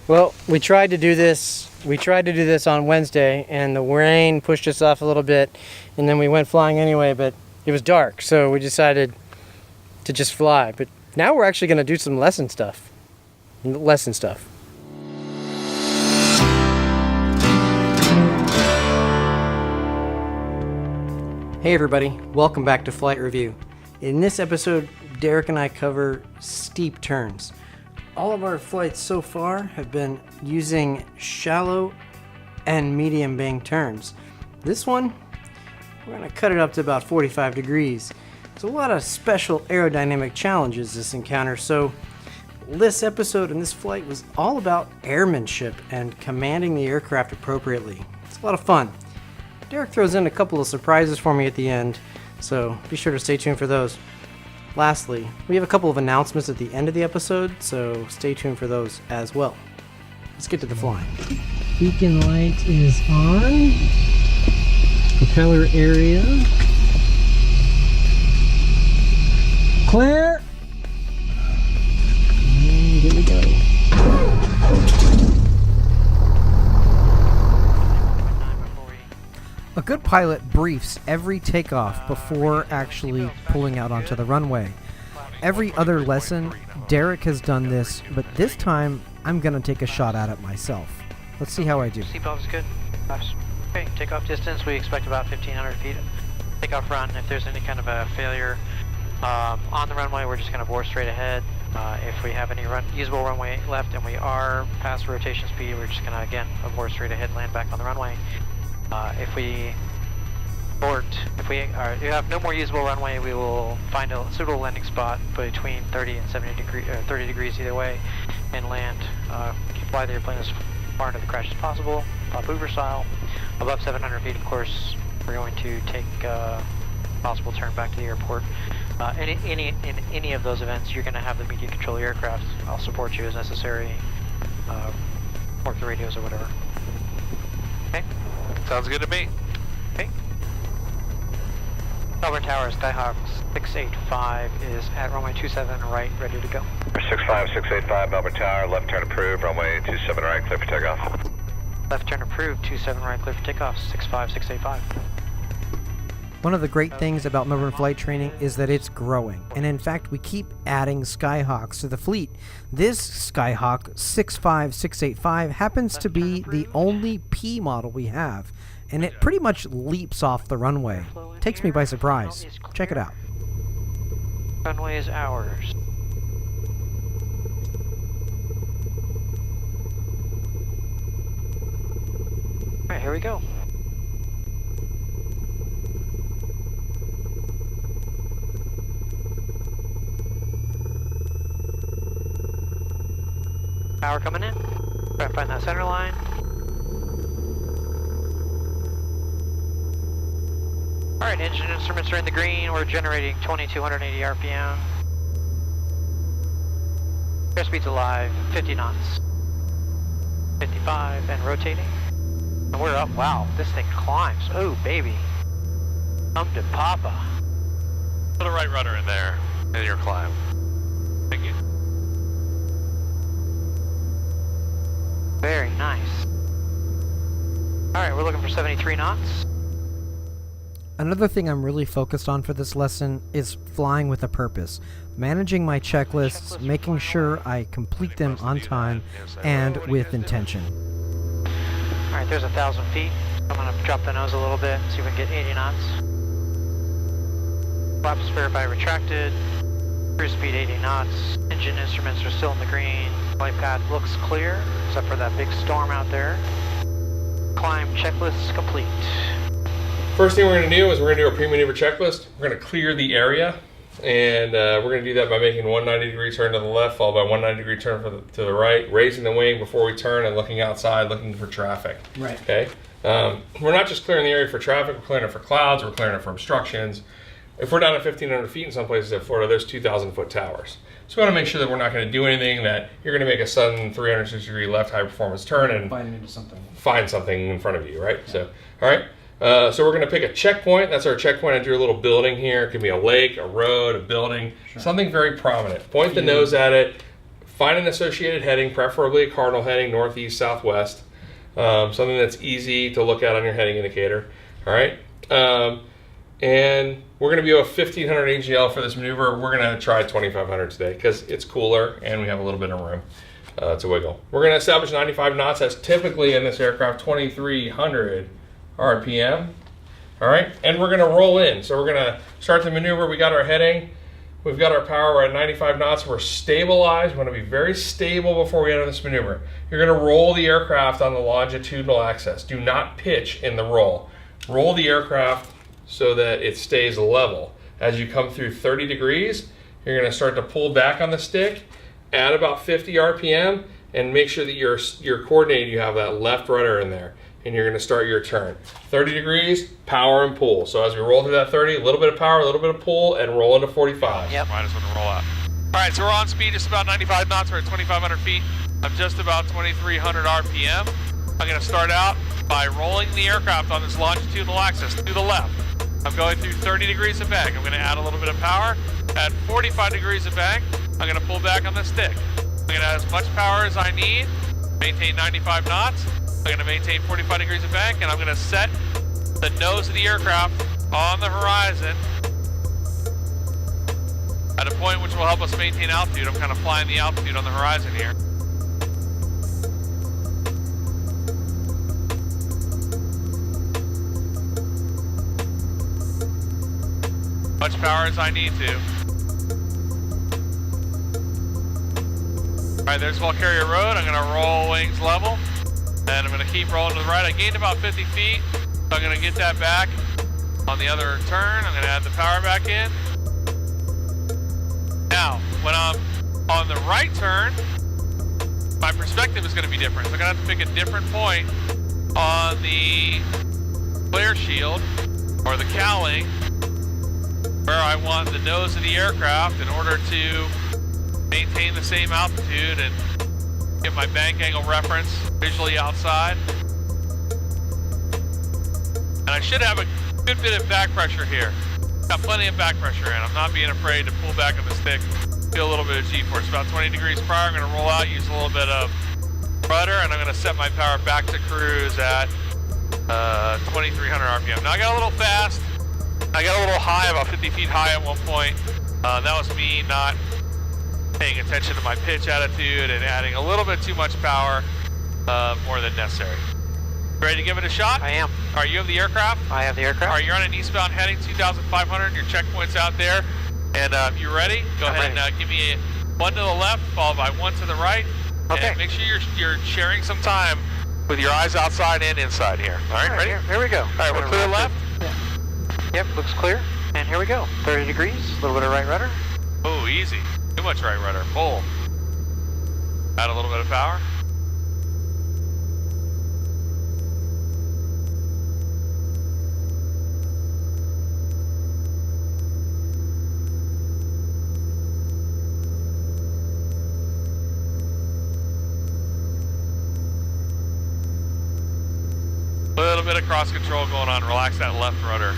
Well, we tried to do this on Wednesday, and the rain pushed us off a little bit, and then we went flying anyway, but it was dark, so we decided to just fly. But now we're actually going to do some lesson stuff. Hey everybody, welcome back to Flight Review. In this episode, Derek and I cover steep turns. All of our flights so far have been using shallow and medium bank turns. This one, we're going to cut it up to about 45 degrees. There's a lot of special aerodynamic challenges this encounter, so this episode and this flight was all about airmanship and commanding the aircraft appropriately. It's a lot of fun. Derek throws in a couple of surprises for me at the end, so be sure to stay tuned for those. Lastly, we have a couple of announcements at the end of the episode, so stay tuned for those as well. Let's get to the flying. Beacon light is on. Propeller area. Clear. And here we go. A good pilot briefs every takeoff before actually pulling out onto the runway. Every other lesson, Derek has done this, but this time I'm going to take a shot at it myself. Let's see how I do. Seatbelt is good. Okay, takeoff distance, we expect about 1,500 feet. Takeoff run, if there's any kind of a failure on the runway, we're just going to bore straight ahead. If we have any usable runway left and we are past rotation speed, we're just going to, again, abort straight ahead, land back on the runway. If we have no more usable runway, we will find a suitable landing spot between 30 and 30 degrees either way, and land. Fly the airplane as far into the crash as possible, Bob Hoover style. Above 700 feet, of course, we're going to take a possible turn back to the airport. In any of those events, you're going to have the media control aircraft. I'll support you as necessary. Work the radios or whatever. Okay. Sounds good to me. Okay. Melbourne Tower, Skyhawk 685 is at runway 27 right, ready to go. 65685 Melbourne Tower, left turn approved, runway 27 right, clear for takeoff. Left turn approved, 27 right, clear for takeoff, 65685. One of the great things about Melbourne flight training is that it's growing, and in fact we keep adding Skyhawks to the fleet. This Skyhawk 65685 happens to be the only P model we have, and it pretty much leaps off the runway. Takes me by surprise. Check it out. Runway is ours. Alright, here we go. Power coming in. Try to find that center line. Alright, engine instruments are in the green. We're generating 2,280 RPM. Airspeed's alive, 50 knots. 55 and rotating. And we're up. Wow, this thing climbs. Oh, baby. Come to Papa. Put a right rudder in there, in your climb. Thank you. Very nice. Alright, we're looking for 73 knots. Another thing I'm really focused on for this lesson is flying with a purpose. Managing my checklists, making sure I complete them on time and with intention. Alright, there's 1,000 feet. I'm going to drop the nose a little bit, see if we can get 80 knots. Flaps verified retracted. Cruise speed 80 knots. Engine instruments are still in the green. Flight path looks clear, except for that big storm out there. Climb checklist complete. First thing we're going to do is we're going to do a pre-maneuver checklist. We're going to clear the area, and we're going to do that by making 190 degree turn to the left, followed by 190 degree turn to the right, raising the wing before we turn and looking outside, looking for traffic. Right. Okay. We're not just clearing the area for traffic, we're clearing it for clouds, we're clearing it for obstructions. If we're down at 1,500 feet in some places in Florida, there's 2,000 foot towers. So we want to make sure that we're not going to do anything that you're going to make a sudden 360 degree left high performance turn and find something in front of you, right? Yeah. So, all right. So we're going to pick a checkpoint. That's our checkpoint. I drew a little building here. It could be a lake, a road, a building, something very prominent. Point the nose at it. find an associated heading, preferably a cardinal heading, northeast, southwest. Something that's easy to look at on your heading indicator. All right. And we're going to be a 1500 AGL for this maneuver. We're going to try 2500 today because it's cooler and we have a little bit of room to wiggle. We're going to establish 95 knots. That's typically in this aircraft 2300 RPM. All right. And we're going to roll in. So we're going to start the maneuver. We got our heading. We've got our power. We're at 95 knots. We're stabilized. We want to be very stable before we enter this maneuver. You're going to roll the aircraft on the longitudinal axis. Do not pitch in the roll. Roll the aircraft so that it stays level. As you come through 30 degrees, you're going to start to pull back on the stick, add about 50 RPM, and make sure that you're coordinated. You have that left rudder in there, and you're going to start your turn. 30 degrees, power and pull. So as we roll through that 30, a little bit of power, a little bit of pull, and roll into 45. Yep. Might as well roll out. All right, so we're on speed just about 95 knots. We're at 2,500 feet. I'm just about 2,300 RPM. I'm going to start out by rolling the aircraft on this longitudinal axis to the left. I'm going through 30 degrees of bank. I'm going to add a little bit of power. At 45 degrees of bank, I'm going to pull back on the stick. I'm going to add as much power as I need, maintain 95 knots. I'm going to maintain 45 degrees of bank, and I'm going to set the nose of the aircraft on the horizon at a point which will help us maintain altitude. I'm kind of flying the altitude on the horizon here. Much power as I need to. All right, there's Valkyria Road. I'm going to roll wings level, and I'm going to keep rolling to the right. I gained about 50 feet, so I'm going to get that back on the other turn. I'm going to add the power back in. Now, when I'm on the right turn, my perspective is going to be different. So I'm going to have to pick a different point on the flare shield or the cowling where I want the nose of the aircraft in order to maintain the same altitude and get my bank angle reference visually outside. And I should have a good bit of back pressure here. Got plenty of back pressure in. I'm not being afraid to pull back on the stick, feel a little bit of G-force. About 20 degrees prior, I'm going to roll out, use a little bit of rudder, and I'm going to set my power back to cruise at 2,300 RPM. Now I got a little fast. I got a little high, about 50 feet high at one point. That was me not paying attention to my pitch attitude and adding a little bit too much power, more than necessary. Ready to give it a shot? I am. All right, you have the aircraft? I have the aircraft. All right, you're on an eastbound heading, 2,500. Your checkpoint's out there. And you ready? Go ahead and give me one to the left, followed by one to the right. Okay. And make sure you're sharing some time with your eyes outside and inside here. All right, ready? Here we go. All right, we're clear left. Yep, looks clear. And here we go. 30 degrees, a little bit of right rudder. Oh, easy. Too much right rudder. Pull. Add a little bit of power. A little bit of cross control going on. Relax that left rudder.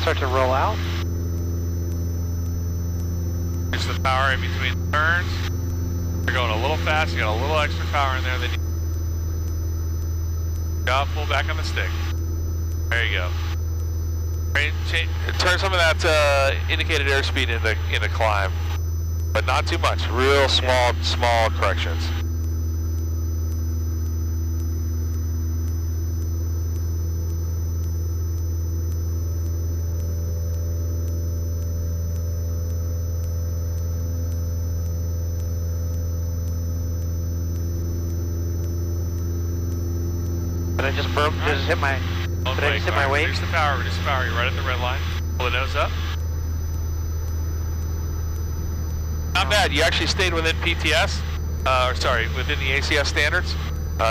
Start to roll out. Use the power in between turns. You're going a little fast. You got a little extra power in there. Then you pull back on the stick. There you go. Turn some of that indicated airspeed into climb, but not too much. Real small corrections. But I just broke, just hit my, did I just hit my wake? Reduce the power, you're right at the red line. Pull the nose up. Not bad, you actually stayed within PTS, within the ACS standards.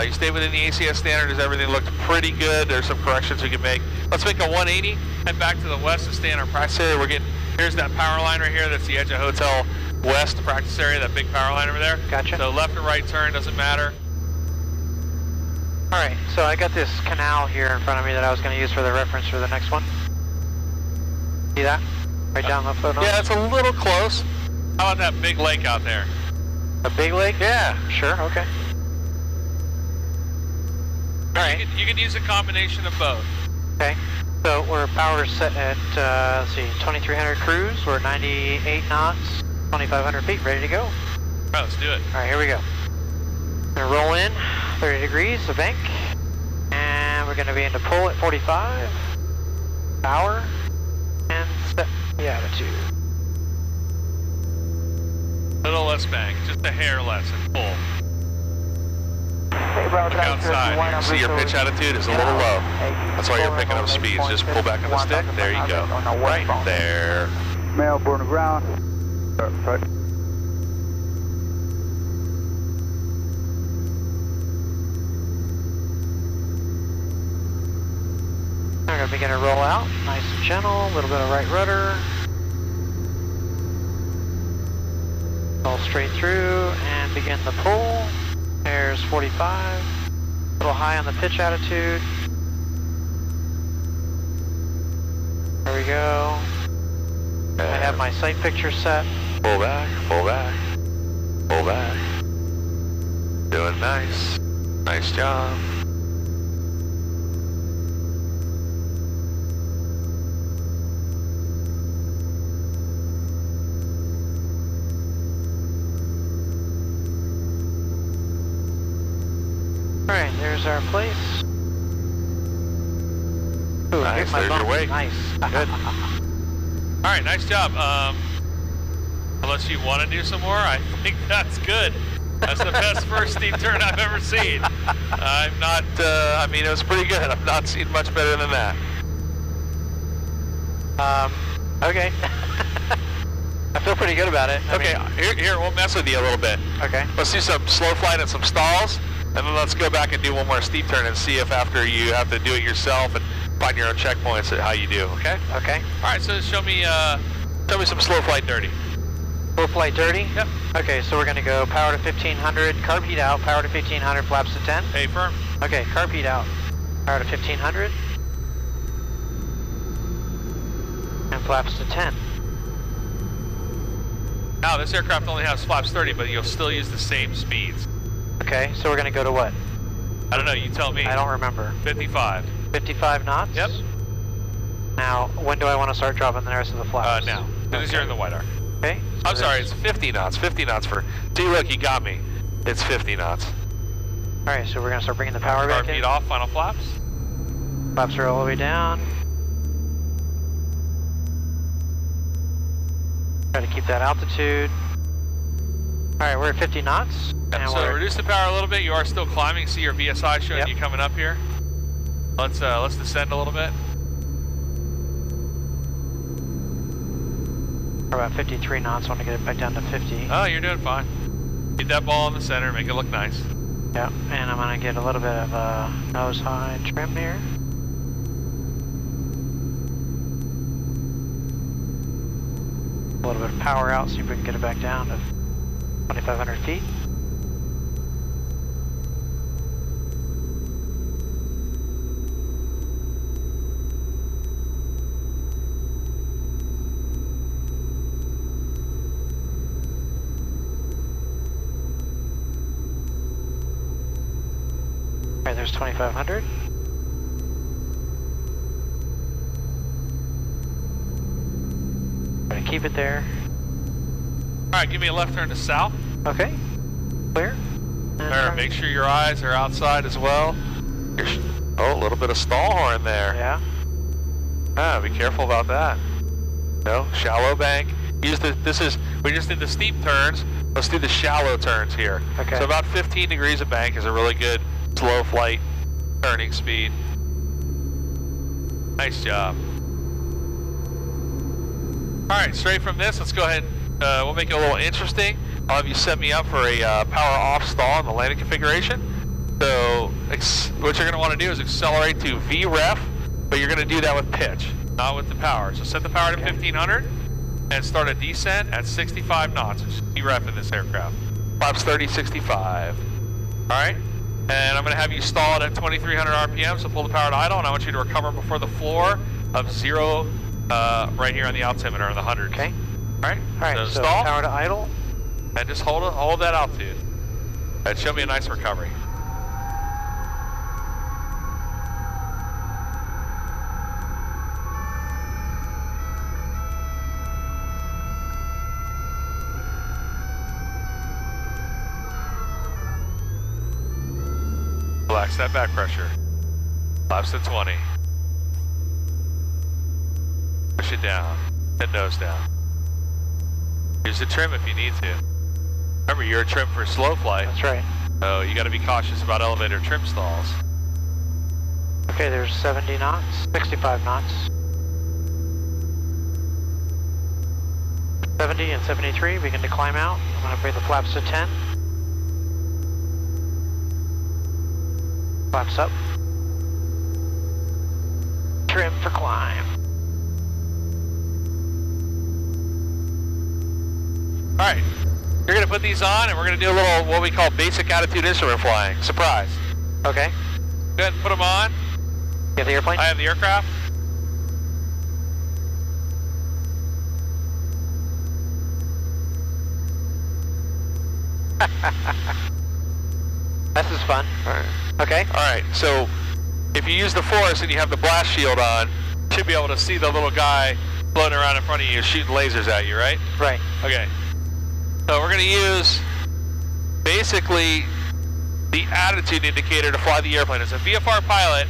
You stayed within the ACS standard as everything looked pretty good. There's some corrections we can make. Let's make a 180, head back to the west to stay in our practice area. Here's that power line right here, that's the edge of Hotel West practice area, that big power line over there. Gotcha. So left or right turn, doesn't matter. All right, so I got this canal here in front of me that I was going to use for the reference for the next one. See that? Right down the foot. Yeah, it's a little close. How about that big lake out there? A big lake? Yeah. Sure, okay. Alright. You can use a combination of both. Okay. So we're power set at, let's see, 2300 cruise. We're 98 knots, 2500 feet, ready to go. All right, let's do it. Alright, here we go. Gonna roll in, 30 degrees, the bank. And we're gonna be into pull at 45. Power. And set the attitude. Little less bank, just a hair less and pull. Hey, bro, Look outside. You see your pitch attitude is a little low. That's why you're picking up speeds. Just pull back on the stick. There you go. Right there. Melbourne the ground. Right. We're gonna begin to roll out, nice and gentle, a little bit of right rudder. Roll straight through and begin the pull. There's 45. A little high on the pitch attitude. There we go. I have my sight picture set. Pull back, pull back, pull back. Doing nice. Nice job. Alright, there's our place. Ooh, Nice, hit my there's bump. your wake. Nice. Good. All right, nice job. Unless you want to do some more, I think that's good. That's the best first steep turn I've ever seen. I'm not, I mean, it was pretty good. I've not seen much better than that. Okay. I feel pretty good about it. Okay, here, we'll mess with you a little bit. Okay. Let's do some slow flight and some stalls, and then let's go back and do one more steep turn and see if after you have to do it yourself and find your own checkpoints at how you do, okay? Okay. All right, so show me some slow flight dirty. Full flight dirty? Yep. Okay, so we're gonna go power to 1500, carb heat out, power to 1500, flaps to 10. Hey, firm. Okay, carb heat out, power to 1500. And flaps to 10. Now, this aircraft only has flaps 30, but you'll still use the same speeds. Okay, so we're gonna go to what? I don't know, you tell me. I don't remember. 55. 55 knots? Yep. Now, when do I want to start dropping the rest of the flaps? Now, because you're in the white arc. Okay. I'm sorry, it's 50 knots. 50 knots for... See, look, you got me. It's 50 knots. Alright, so we're going to start bringing the power back in. Feet off, final flaps. Flaps are all the way down. Try to keep that altitude. Alright, we're at 50 knots. Yep, And so we're reduce the power a little bit. You are still climbing. See your VSI showing Yep. you coming up here. Let's descend a little bit. we're about 53 knots. Want to get it back down to 50. Oh, you're doing fine. Keep that ball in the center. Make it look nice. Yeah, and I'm going to get a little bit of nose high trim here. A little bit of power out, see if we can get it back down to 2,500 feet. Alright, there's 2,500. Gonna keep it there. All right, give me a left turn to south. Okay. Clear. There, make sure your eyes are outside as well. Oh, a little bit of stall horn there. Yeah. Ah, be careful about that. No, shallow bank. We just did the steep turns. Let's do the shallow turns here. Okay. So about 15 degrees of bank is a really good slow flight turning speed. Nice job. All right, straight from this, let's go ahead. We'll make it a little interesting. I'll have you set me up for a power off stall in the landing configuration. So what you're going to want to do is accelerate to VREF, but you're going to do that with pitch, not with the power. So set the power to 1500 and start a descent at 65 knots, which is VREF in this aircraft. Flaps 30, 65. All right, and I'm going to have you stall it at 2300 RPM, so pull the power to idle, and I want you to recover before the floor of 0 right here on the altimeter in the 100. Okay. Alright, So so stall. power to idle. And just hold that altitude. And show me a nice recovery. Relax that back pressure. Flaps to 20. Push it down. Head nose down. Use the trim if you need to. Remember, you're a trim for slow flight. That's right. So you got to be cautious about elevator trim stalls. Okay, there's 70 knots, 65 knots. 70 and 73, begin to climb out. I'm going to bring the flaps to 10. Flaps up. Trim for climb. Alright, you're going to put these on and we're going to do a little what we call basic attitude instrument flying. Surprise. Okay. Go ahead and put them on. You have the airplane? I have the aircraft. This is fun. Alright. Okay. Alright, so if you use the force and you have the blast shield on, you should be able to see the little guy floating around in front of you shooting lasers at you, right? Right. Okay. So we're going to use basically the attitude indicator to fly the airplane. As a VFR pilot,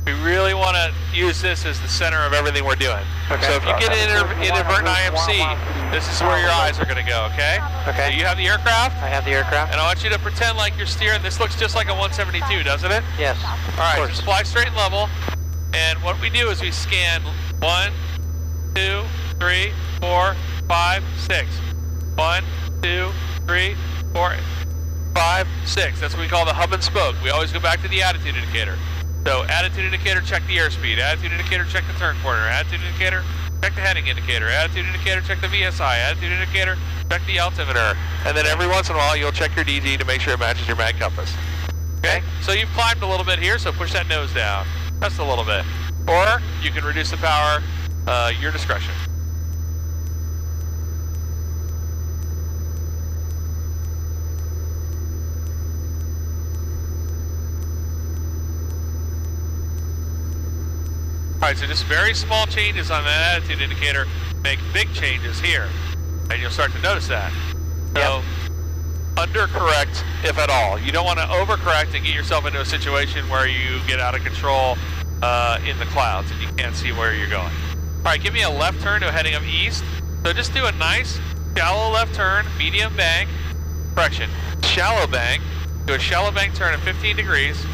we really want to use this as the center of everything we're doing. Okay. So if you get an inadvertent IMC, this is where your eyes are going to go, okay? Okay. So you have the aircraft, I have the aircraft. and I want you to pretend like you're steering. This looks just like a 172, doesn't it? Yes. All right, just fly straight and level. And what we do is we scan 1, 2, 3, 4, 5, 6. 1, 2, 3, 4, 5, 6. That's what we call the hub and spoke. We always go back to the attitude indicator. So attitude indicator, check the airspeed. Attitude indicator, check the turn corner. Attitude indicator, check the heading indicator. Attitude indicator, check the VSI. Attitude indicator, check the altimeter. And then every once in a while, you'll check your DG to make sure it matches your mag compass. Okay? So you've climbed a little bit here, so push that nose down. Just a little bit. Or you can reduce the power, your discretion. Alright, so just very small changes on that attitude indicator make big changes here. And you'll start to notice that. So, undercorrect if at all. You don't want to overcorrect and get yourself into a situation where you get out of control in the clouds and you can't see where you're going. Alright, give me a left turn to heading up east. So just do a nice shallow left turn, medium bank, correction, shallow bank, do a shallow bank turn at 15 degrees.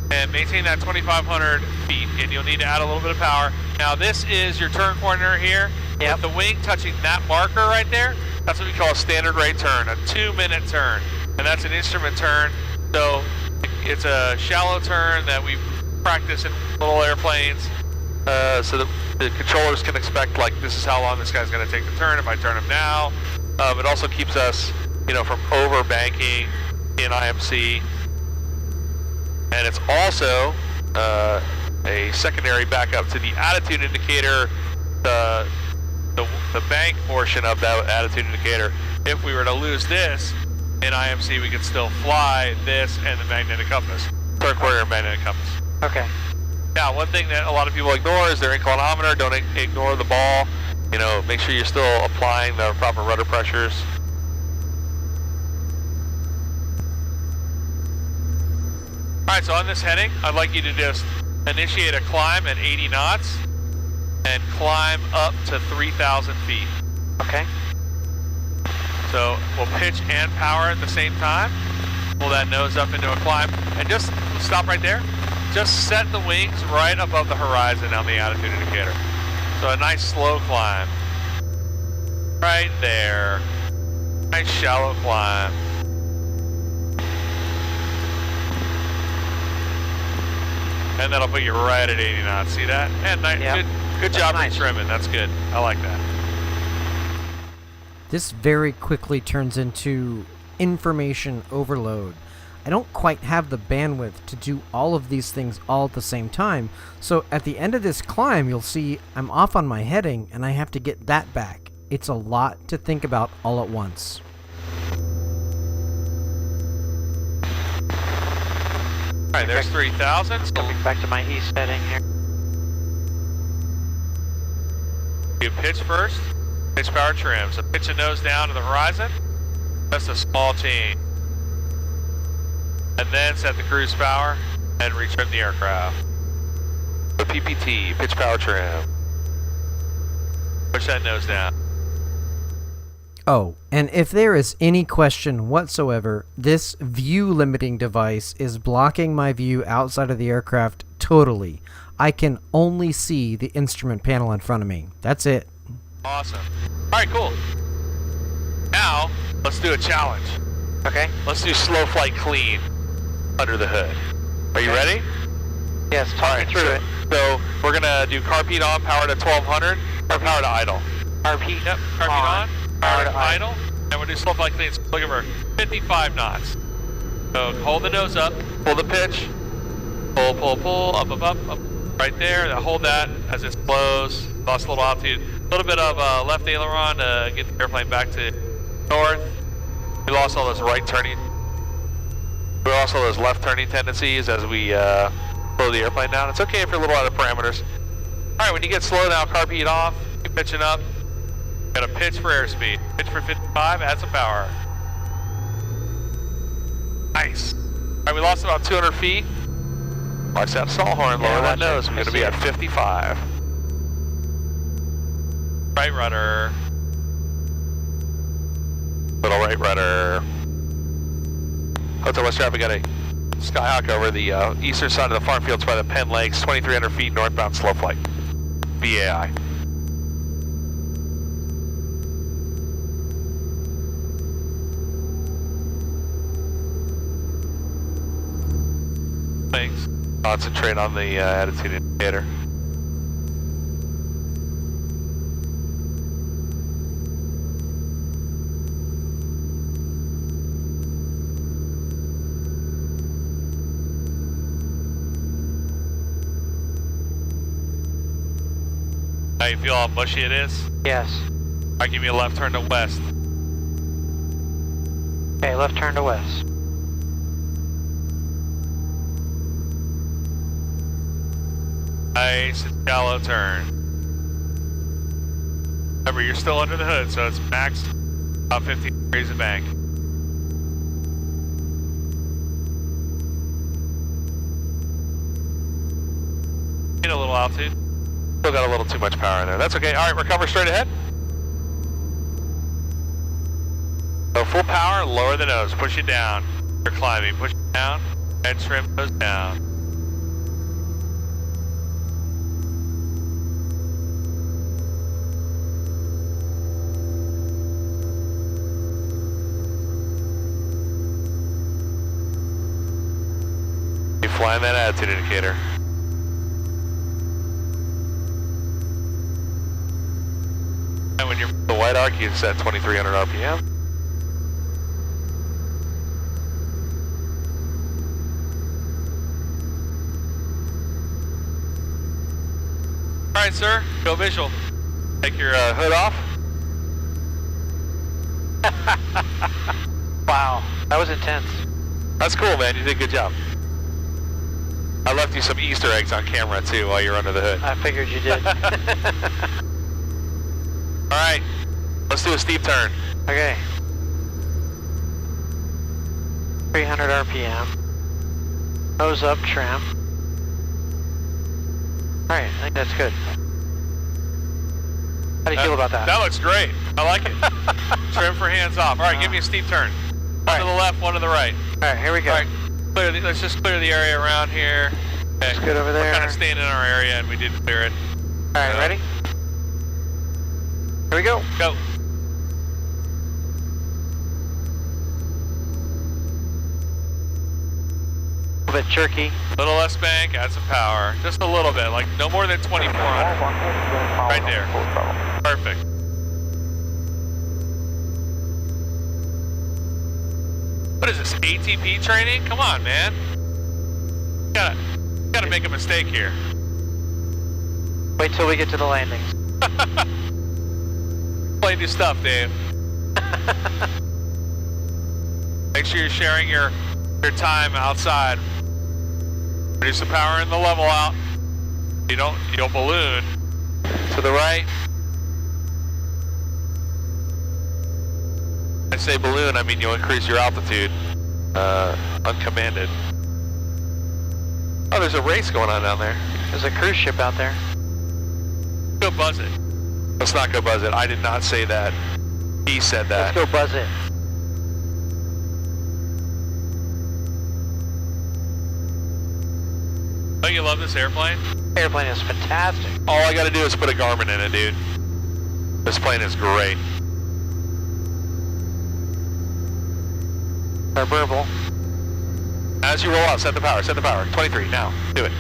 And maintain that 2,500 feet, and you'll need to add a little bit of power. Now this is your turn corner here. Yep. With the wing touching that marker right there, that's what we call a standard rate turn, a 2-minute turn. And that's an instrument turn, so it's a shallow turn that we practice in little airplanes, so that the controllers can expect, like, this is how long this guy's gonna take the turn if I turn him now. It also keeps us, from over banking in IMC. And it's also a secondary backup to the attitude indicator, the bank portion of that attitude indicator. If we were to lose this in IMC, we could still fly this and the magnetic compass, turn corner and magnetic compass. Okay. Now, one thing that a lot of people ignore is their inclinometer. Don't ignore the ball. Make sure you're still applying the proper rudder pressures. Alright, so on this heading, I'd like you to just initiate a climb at 80 knots and climb up to 3,000 feet. Okay. So we'll pitch and power at the same time. Pull that nose up into a climb and just stop right there. Just set the wings right above the horizon on the attitude indicator. So a nice slow climb. Right there. Nice shallow climb. And that'll put you right at 80 knots. See that? And good job trimming. That's good. I like that. This very quickly turns into information overload. I don't quite have the bandwidth to do all of these things all at the same time. So at the end of this climb, you'll see I'm off on my heading and I have to get that back. It's a lot to think about all at once. Alright, there's 3,000. Coming back to my east heading here. You pitch first, pitch power trim. So pitch the nose down to the horizon. That's a small change. And then set the cruise power and retrim the aircraft. The PPT, pitch power trim. Push that nose down. Oh, and if there is any question whatsoever, this view limiting device is blocking my view outside of the aircraft totally. I can only see the instrument panel in front of me. That's it. Awesome. Alright, cool. Now, let's do a challenge. Okay. Let's do slow flight clean under the hood. Are you ready? Yes, talk me through it. So, we're going to do carb heat on, power to 1200, or power to idle. Carb heat. Yep, carb heat on, power to idle, and we'll do slow flight clean. So looking for 55 knots. So hold the nose up, pull the pitch, pull, pull, pull, up, up, up, up, right there. Now hold that as it slows. Lost a little altitude. A little bit of left aileron to get the airplane back to north. We lost all those right turning. We lost all those left turning tendencies as we slow the airplane down. It's okay if you're a little out of parameters. All right, when you get slow now, carb heat off, keep pitching up. Got a pitch for airspeed. Pitch for 55, add some power. Nice. All right, we lost about 200 feet. Watch that stall horn, lower that nose. We're gonna be at 55. Right rudder. Little right rudder. Hotel West traffic got a Skyhawk over the eastern side of the farm fields by the Penn Lakes, 2,300 feet northbound slow flight. BAI. Thanks. Concentrate on the attitude indicator. Now you feel how mushy it is? Yes. Alright, give me a left turn to west. Okay, left turn to west. Nice and shallow turn. Remember, you're still under the hood, so it's max about 15 degrees of bank. Need a little altitude. Still got a little too much power in there. That's okay. All right, recover straight ahead. So full power, lower the nose, push it down. You're climbing, push it down, head trim goes down. You're flying that attitude indicator. And when you're the white arc, you set 2,300 RPM. All right, sir, go visual. Take your hood off. Wow, that was intense. That's cool, man. You did a good job. I left you some Easter eggs on camera, too, while you're under the hood. I figured you did. All right, let's do a steep turn. Okay. 300 RPM. Nose up, trim. Alright, I think that's good. How do you feel about that? That looks great. I like it. Trim for hands off. All right, give me a steep turn. One to the left, one to the right. Alright, here we go. All right, let's just clear the area around here. Okay. It's good over there. We're kind of staying in our area, and we did clear it. Alright, ready? Here we go. Go. A little bit jerky. A little less bank, add some power. Just a little bit, like no more than 2,400. Right there. Perfect. What is this, ATP training? Come on, man. Gotta make a mistake here. Wait till we get to the landings. Play new stuff, Dave. Make sure you're sharing your time outside. Reduce the power in the level out. You'll balloon to the right. I say balloon, I mean you'll increase your altitude, uncommanded. Oh, there's a race going on down there. There's a cruise ship out there. Go buzz it. Let's not go buzz it. I did not say that. He said that. Let's go buzz it. Don't you love this airplane? Airplane is fantastic. All I gotta do is put a Garmin in it, dude. This plane is great. Our burble. As you roll out, set the power, 23, now, do it.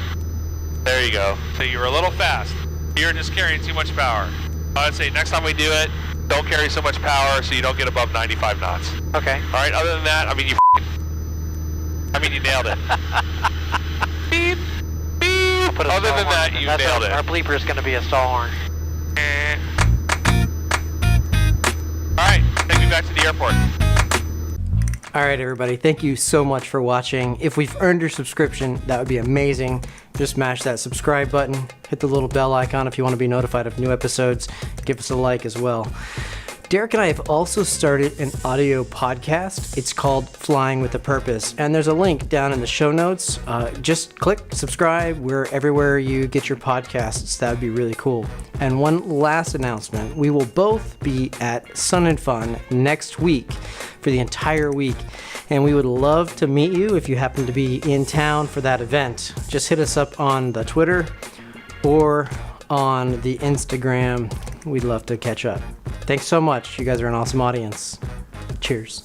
There you go. So you were a little fast. You're just carrying too much power. I'd say next time we do it, don't carry so much power so you don't get above 95 knots. Okay. All right, other than that, I mean, you nailed it. Beep, beep. Other than that, you nailed it. Our bleeper is going to be a stall horn. All right, take me back to the airport. All right, everybody. Thank you so much for watching. If we've earned your subscription, that would be amazing. Just smash that subscribe button. Hit the little bell icon if you want to be notified of new episodes. Give us a like as well. Derek and I have also started an audio podcast. It's called Flying with a Purpose, and there's a link down in the show notes. Just click subscribe. We're everywhere you get your podcasts. That would be really cool. And one last announcement. We will both be at Sun and Fun next week for the entire week, and we would love to meet you if you happen to be in town for that event. Just hit us up on the Twitter or on the Instagram. We'd love to catch up. Thanks so much. You guys are an awesome audience. Cheers.